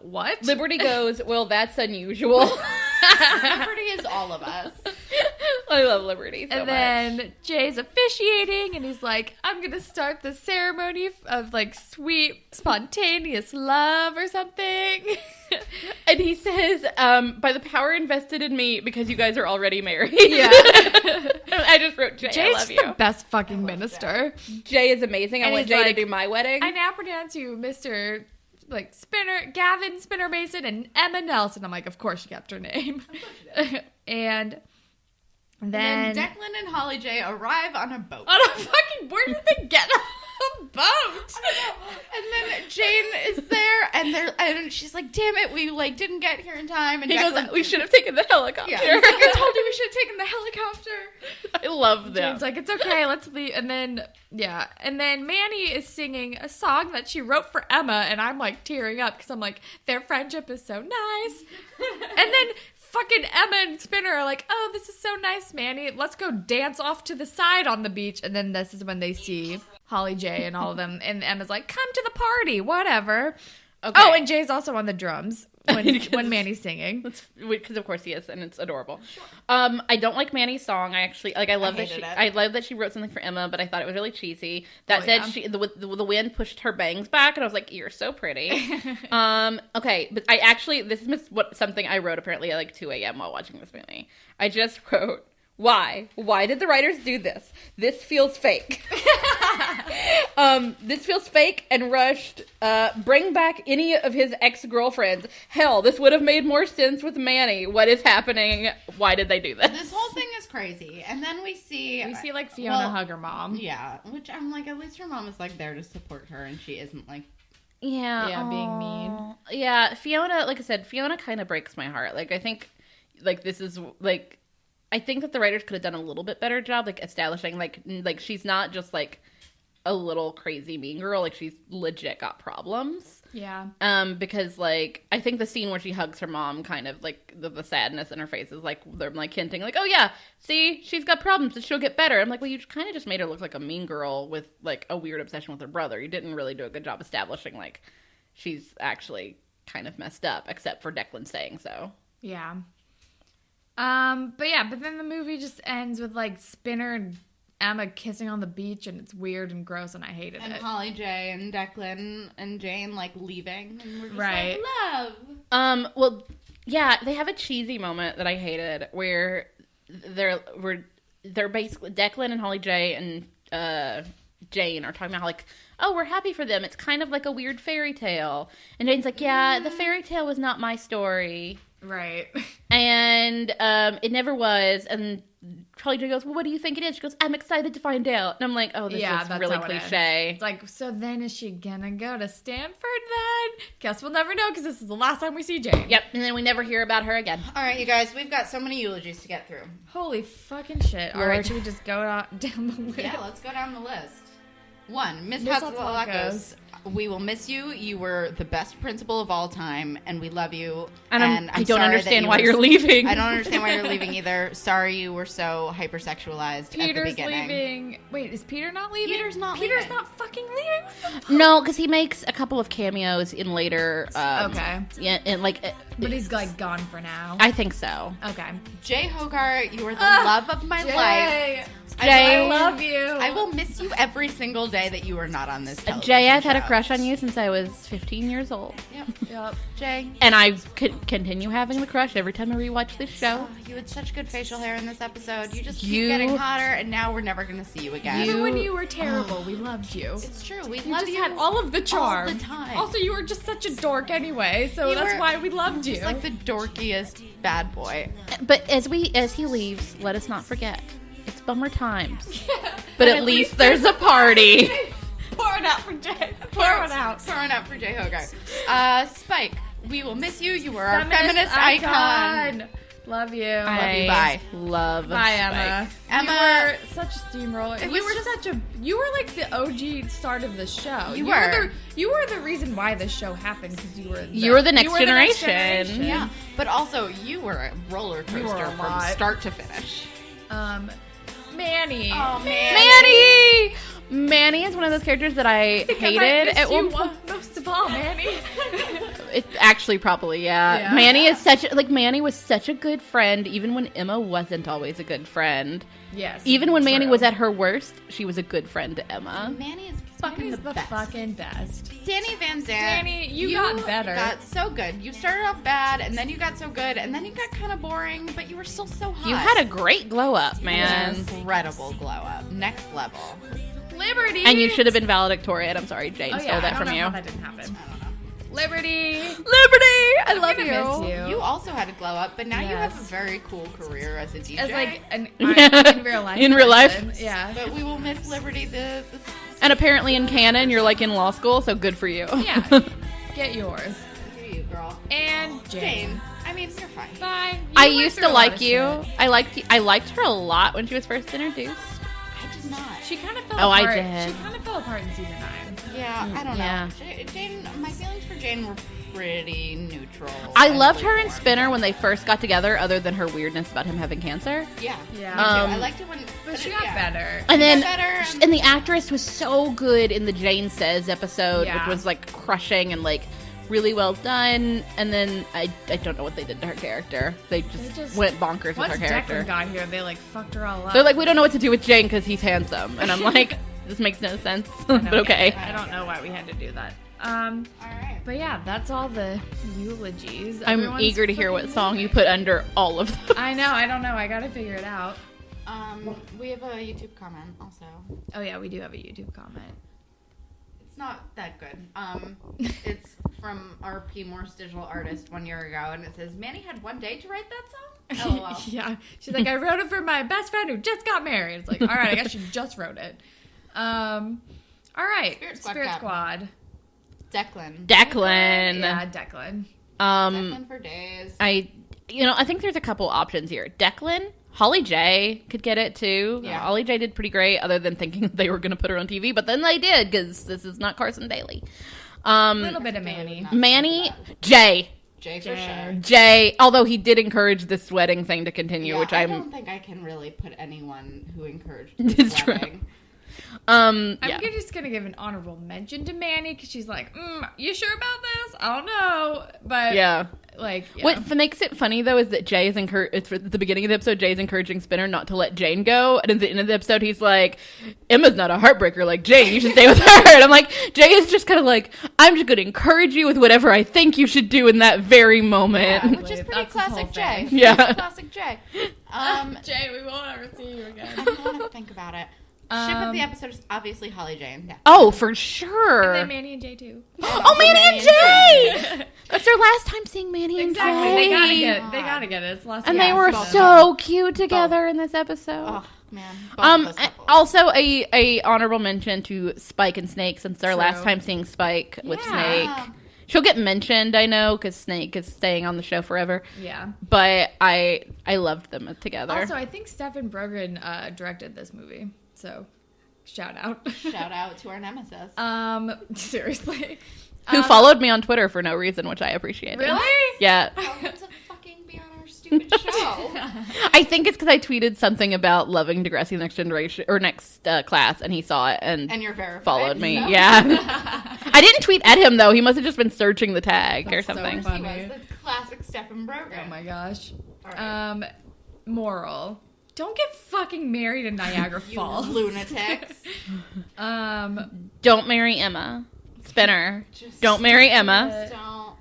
what? Liberty goes, well, that's unusual. Liberty is all of us. I love Liberty so much. And then Jay's officiating, and he's like, I'm going to start the ceremony of, like, sweet, spontaneous love or something. And he says, by the power invested in me, because you guys are already married. Yeah. I just wrote, Jay, Jay's I love you. the best fucking minister. Jay is amazing. I And want he's Jay like, to do my wedding. I now pronounce you Mr. like Gavin Spinner Mason and Emma Nelson. I'm like, of course she kept her name. And then Declan and Holly J arrive on a boat. on a fucking, where did they get on a boat? And then Jane is there, and she's like, "Damn it, we like didn't get here in time." And he Declan, goes, we should have taken the helicopter. yeah, he's like, I told you we should have taken the helicopter. I love them. Jane's like, it's okay, let's leave. And then Manny is singing a song that she wrote for Emma, and I'm like tearing up because I'm like, their friendship is so nice. And then fucking Emma and Spinner are like, oh, this is so nice, Manny. Let's go dance off to the side on the beach. And then this is when they see Holly J and all of them. And Emma's like, come to the party, whatever. Okay. Oh, and Jay's also on the drums when Manny's singing. Because of course he is, and it's adorable. I don't like Manny's song. I love that she wrote something for Emma, but I thought it was really cheesy. That said, the wind pushed her bangs back, and I was like, "You're so pretty." Okay, but this is something I wrote apparently at like 2 a.m. while watching this movie. I just wrote, why? Why did the writers do this? This feels fake. This feels fake and rushed. Bring back any of his ex-girlfriends. Hell, this would have made more sense with Manny. What is happening? Why did they do this? This whole thing is crazy. And then we see like Fiona hug her mom. Yeah, which I'm like, at least her mom is like there to support her, and she isn't like, yeah, being mean. Yeah, Fiona, like I said, Fiona kind of breaks my heart. Like, I think, like, this is, like, I think that the writers could have done a little bit better job, like, establishing, like she's not just, like, a little crazy mean girl. Like, she's legit got problems. Yeah. Because, like, I think the scene where she hugs her mom kind of, like, the sadness in her face is, like, they're, like, hinting, like, oh, yeah, see, she's got problems, and she'll get better. I'm like, well, you kind of just made her look like a mean girl with, like, a weird obsession with her brother. You didn't really do a good job establishing, like, she's actually kind of messed up, except for Declan saying so. Yeah. But then the movie just ends with, like, Spinner and Emma kissing on the beach, and it's weird and gross, and I hated it. And Holly J and Declan and Jane, like, leaving, and we're just right. like, love. Well, yeah, they have a cheesy moment that I hated, where they're basically, Declan and Holly J and Jane are talking about how, like, oh, we're happy for them. It's kind of like a weird fairy tale. And Jane's like, yeah, the fairy tale was not my story. Right. And it never was. And Holly J goes, well, what do you think it is? She goes, I'm excited to find out. And I'm like, oh, this is really cliche. It's like, so then is she gonna go to Stanford then? Guess we'll never know because this is the last time we see Jane. Yep, and then we never hear about her again. All right, you guys, we've got so many eulogies to get through. Holy fucking shit. All right, should we just go down the list? Yeah, let's go down the list. 1, Miss Hatzilakos, we will miss you. You were the best principal of all time, and we love you. And I don't understand why you're leaving. I don't understand why you're leaving either. Sorry you were so hypersexualized at the beginning. Peter's leaving. Wait, is Peter not leaving? Peter's not fucking leaving? No, because he makes a couple of cameos in later... okay. Yeah, and like... But he's like gone for now. I think so. Okay. Jay Hogarth, you are the love of my life. Jay, I love you. I will miss you every single day that you are not on this television Jay, I've had a show. crush on you since I was 15 years old. Yep. Jay. And I could continue having the crush every time I rewatch this show. Oh, you had such good facial hair in this episode. You just keep getting hotter, and now we're never going to see you again. Even when you were terrible, we loved you. It's true. We You love just you. had all of the charm. All the time. Also, you were just such a dork anyway, so that's why we loved you. Just like the dorkiest bad boy. But as he leaves, let us not forget, it's bummer times. But at least there's a party. Pour it out for Jay. Pour it out for Jay Hogarth. Spike, we will miss you. You were our feminist icon. Love you. Love you. Bye. Love Bye, Spike. Emma. Emma. You were such a steamroller. You were like the OG start of the show. You were the reason why this show happened because you were the next generation. Yeah. But also, you were a roller coaster from start to finish. Manny. Oh, man. Manny is one of those characters that I hated. Most of all, Manny. It's actually probably, yeah. Manny is Manny was such a good friend, even when Emma wasn't always a good friend. Yes. Even when Manny was at her worst, she was a good friend to Emma. Manny is Manny's the fucking best. Danny Van Zandt. Danny, you got better. Got so good. You started off bad, and then you got so good, and then you got kind of boring, but you were still so hot. You had a great glow up, man. Incredible glow up. Next level. Liberty. And you should have been valedictorian. I'm sorry, Jane stole that from you. How that didn't happen. Liberty. I love you. Miss you. You also had a glow up, but now you have a very cool career as a DJ. As in real life. In real life? Yeah. But we will miss Liberty. And apparently in canon, you're like in law school, so good for you. Yeah. Get yours. Good for you, girl. And Jane. I mean, you're fine. Bye. I used to like you. I liked her a lot when she was first introduced. I did not. She kind of fell apart. I did. She kind of fell apart in season 9. Yeah, I don't know. Yeah. Jane, my feelings for Jane were pretty neutral. I loved her and Spinner when they first got together, other than her weirdness about him having cancer. Yeah. I liked it when... But she got better. And then, and the actress was so good in the Jane Says episode, which was like crushing and like really well done. And then I don't know what they did to her character. They just went bonkers with her character. Once Declan got here, they like fucked her all up. They're like, we don't know what to do with Jane because he's handsome. And I'm like, this makes no sense. But okay. I don't know why we had to do that. All right. But yeah, that's all the eulogies. I'm eager to hear what song you put under all of them. I know. I don't know. I gotta figure it out. We have a YouTube comment also. Oh yeah, we do have a YouTube comment. It's not that good. It's from our P. Morse digital artist 1 year ago, and it says, Manny had one day to write that song? LOL. Yeah. She's like, I wrote it for my best friend who just got married. It's like, all right, I guess you just wrote it. All right. Spirit Squad. Declan. Yeah, Declan. Declan for days. I think there's a couple options here. Declan, Holly J could get it too. Yeah. Holly J did pretty great, other than thinking they were going to put her on TV, but then they did because this is not Carson Daly. A little bit of Manny. Manny, Jay for sure. Jay, although he did encourage this wedding thing to continue, which I don't think I can really put anyone who encouraged this wedding. I'm just gonna give an honorable mention to Manny because she's like, you sure about this? I don't know, but what makes it funny though is that Jay is it's at the beginning of the episode. Jay's encouraging Spinner not to let Jane go, and at the end of the episode, he's like, Emma's not a heartbreaker like Jane. You should stay with her. And I'm like, Jay is just kind of like, I'm just gonna encourage you with whatever I think you should do in that very moment. Yeah, which is pretty classic Jay. Yeah, classic Jay. Jay, we won't ever see you again. I don't want to think about it. Ship of the episode is obviously Holly Jane. Yeah. Oh, for sure. And then Manny and Jay too. Oh, Manny and Jay! That's their last time seeing Manny and Jay. They gotta get it. It's last and they were so cute together in this episode. Oh man. Also a honorable mention to Spike and Snake, since their last time seeing Spike with Snake. She'll get mentioned, I know, because Snake is staying on the show forever. Yeah. But I loved them together. Also, I think Stefan Brogren directed this movie. So, shout out. Shout out to our nemesis. Seriously. Who followed me on Twitter for no reason, which I appreciated. Really? Yeah. Welcome to fucking be on our stupid show. I think it's because I tweeted something about loving Degrassi Next Generation, or Next Class, and he saw it and you're verified, followed me. So. Yeah. I didn't tweet at him, though. He must have just been searching the tag or something. So funny. He was the classic Stefan Brogren. Oh my gosh. Right. Moral. Don't get fucking married in Niagara Falls. You lunatics. Don't marry Emma. Spinner. Don't marry Emma. Don't.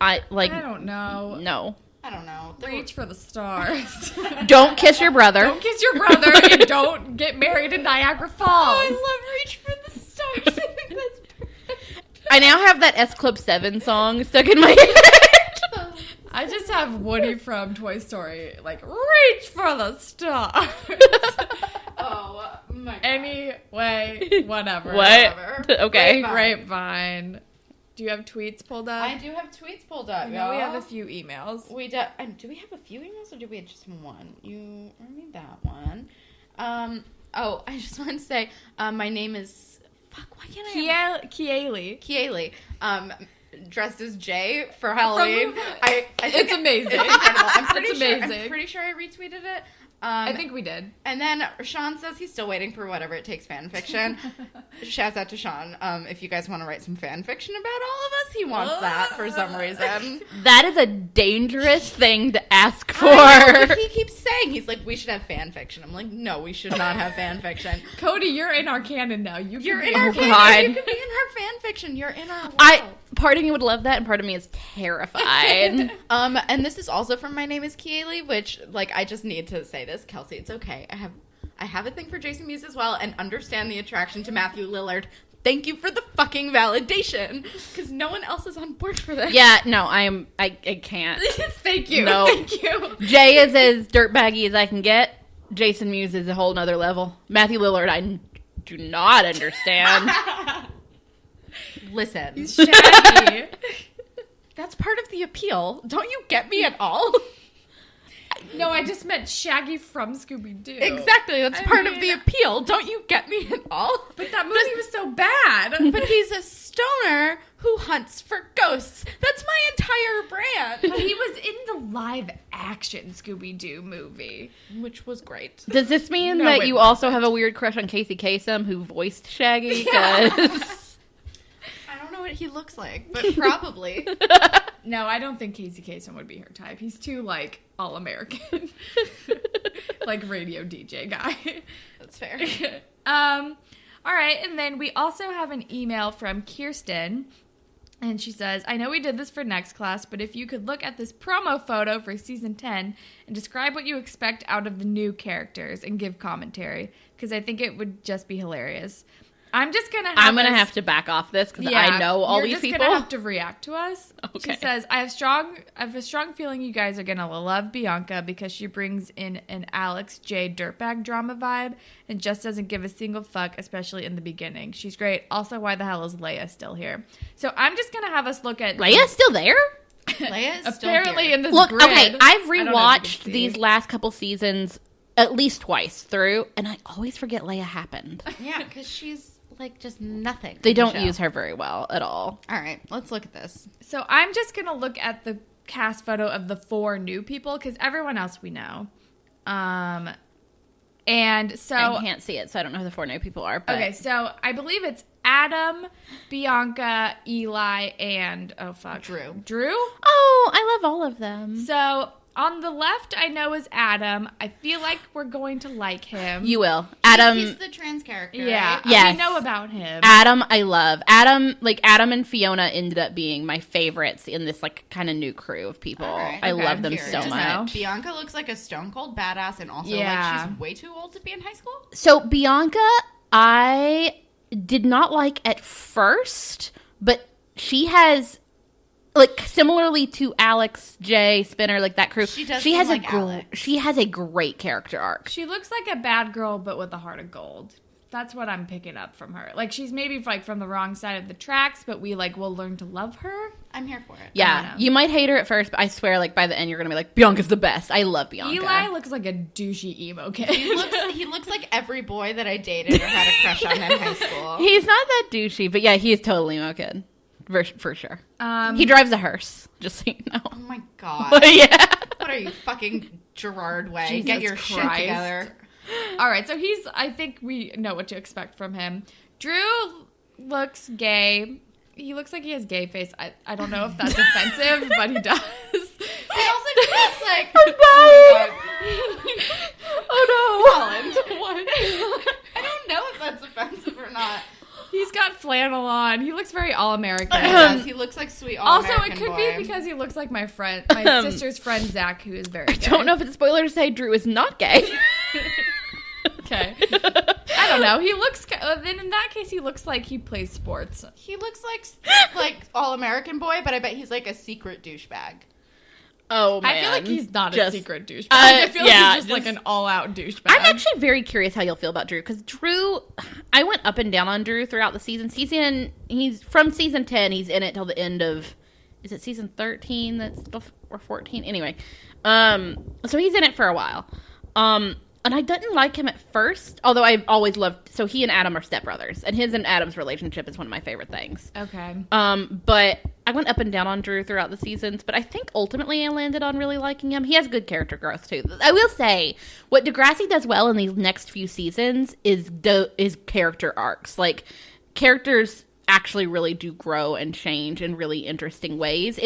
I don't know. No. I don't know. Reach for the stars. Don't kiss your brother. Don't kiss your brother and don't get married in Niagara Falls. Oh, I love Reach for the Stars. I think that's perfect. I now have that S Club 7 song stuck in my head. I just have Woody from Toy Story, like, reach for the stars. Oh, my God. Anyway, whatever. What? Okay. Grapevine. Do you have tweets pulled up? I do have tweets pulled up, No, we have a few emails. Do we have a few emails, or do we have just one? You read that one. I just want to say, my name is... Fuck, why can't I... Kieli. Dressed as Jay for Halloween. It's amazing. It's incredible. I'm pretty It's sure, amazing. I'm pretty sure I retweeted it. I think we did. And then Sean says he's still waiting for Whatever It Takes fan fiction. Shouts out to Sean. If you guys want to write some fan fiction about all of us, he wants that for some reason. That is a dangerous thing to ask for. He keeps saying, he's like, we should have fan fiction. I'm like, no, we should not have fan fiction. Kody, you're in our canon now. You're in our canon. You can be in our fan fiction. You're in our world. Part of me would love that, and part of me is terrified. And this is also from My Name is Keely, which, like, I just need to say this. Kelsey, it's okay. I have a thing for Jason Mewes as well, and understand the attraction to Matthew Lillard. Thank you for the fucking validation, because no one else is on board for this. Yeah, no, I can't. Thank you. No. Thank you. Jay is as dirtbaggy as I can get. Jason Mewes is a whole nother level. Matthew Lillard, I do not understand. Listen. He's shaggy. That's part of the appeal. Don't you get me at all? No, I just meant Shaggy from Scooby-Doo. Exactly. That's part of the appeal. Don't you get me at all? But that movie was so bad. But he's a stoner who hunts for ghosts. That's my entire brand. But he was in the live-action Scooby-Doo movie. Which was great. Does this mean that you also have a weird crush on Casey Kasem, who voiced Shaggy? I don't know what he looks like, but probably. No, I don't think Casey Kasem would be her type. He's too, like, all-American. Like, radio DJ guy. That's fair. All right, and then we also have an email from Kirsten, and she says, I know we did this for next class, but if you could look at this promo photo for season 10 and describe what you expect out of the new characters and give commentary, because I think it would just be hilarious. I'm gonna have to back off this because I know all these people. You're just gonna have to react to us. Okay. She says, I have a strong feeling you guys are gonna love Bianca because she brings in an Alex J dirtbag drama vibe and just doesn't give a single fuck, especially in the beginning. She's great. Also, why the hell is Leia still here? So I'm just gonna have us look at Leia's still there? Leia is apparently still in this Look, grid. Okay, I've rewatched these last couple seasons at least twice through, and I always forget Leia happened. Yeah, because she's like just nothing. They don't use her very well at all. All right, let's look at this. So I'm just going to look at the cast photo of the 4 new people because everyone else we know. And so... I can't see it, so I don't know who the 4 new people are. But... Okay, so I believe it's Adam, Bianca, Eli, and... Oh, fuck. Drew? Oh, I love all of them. So... On the left, I know is Adam. I feel like we're going to like him. You will. Adam. He's the trans character, yeah. right? Yes. We know about him. Adam, I love. Adam and Fiona ended up being my favorites in this, like, kind of new crew of people. Right. I love them so much. Bianca looks like a stone cold badass and also, like, she's way too old to be in high school. So, Bianca, I did not like at first, but she has... Like, similarly to Alex J, Spinner, like that crew, she has a great character arc. She looks like a bad girl, but with a heart of gold. That's what I'm picking up from her. Like, she's maybe, like, from the wrong side of the tracks, but we, like, will learn to love her. I'm here for it. Yeah, you might hate her at first, but I swear, like, by the end, you're going to be like, Bianca's the best. I love Bianca. Eli looks like a douchey emo kid. He looks like every boy that I dated or had a crush on in high school. He's not that douchey, but yeah, he is totally emo kid. For sure. He drives a hearse, just so you know. Oh my god. Yeah. What are you, fucking Gerard Way? Jesus Get your Christ. shit together. All right, so I think we know what to expect from him. Drew looks gay. He looks like he has gay face. I don't know if that's offensive, but he does. He also looks like... Oh no. Holland. What? I don't know if that's offensive or not. He's got flannel on. He looks very all-American. He does. He looks like sweet all-American Also, it could boy. be because he looks like my sister's friend, Zach, who is very gay. I don't know if it's a spoiler to say Drew is not gay. Okay. I don't know. He looks... Then in that case, he looks like he plays sports. He looks like all-American boy, but I bet he's like a secret douchebag. Oh, man. I feel like he's not a secret douchebag. I feel like he's just like an all-out douchebag. I'm actually very curious how you'll feel about Drew, because Drew, I went up and down on Drew throughout the season. He's from season 10, he's in it till the end of, is it season 13 or 14? Anyway, so he's in it for a while. And I didn't like him at first, although I've always loved... So he and Adam are stepbrothers, and his and Adam's relationship is one of my favorite things. Okay. But I went up and down on Drew throughout the seasons, but I think ultimately I landed on really liking him. He has good character growth, too. I will say, what Degrassi does well in these next few seasons is character arcs. Like, characters actually really do grow and change in really interesting ways,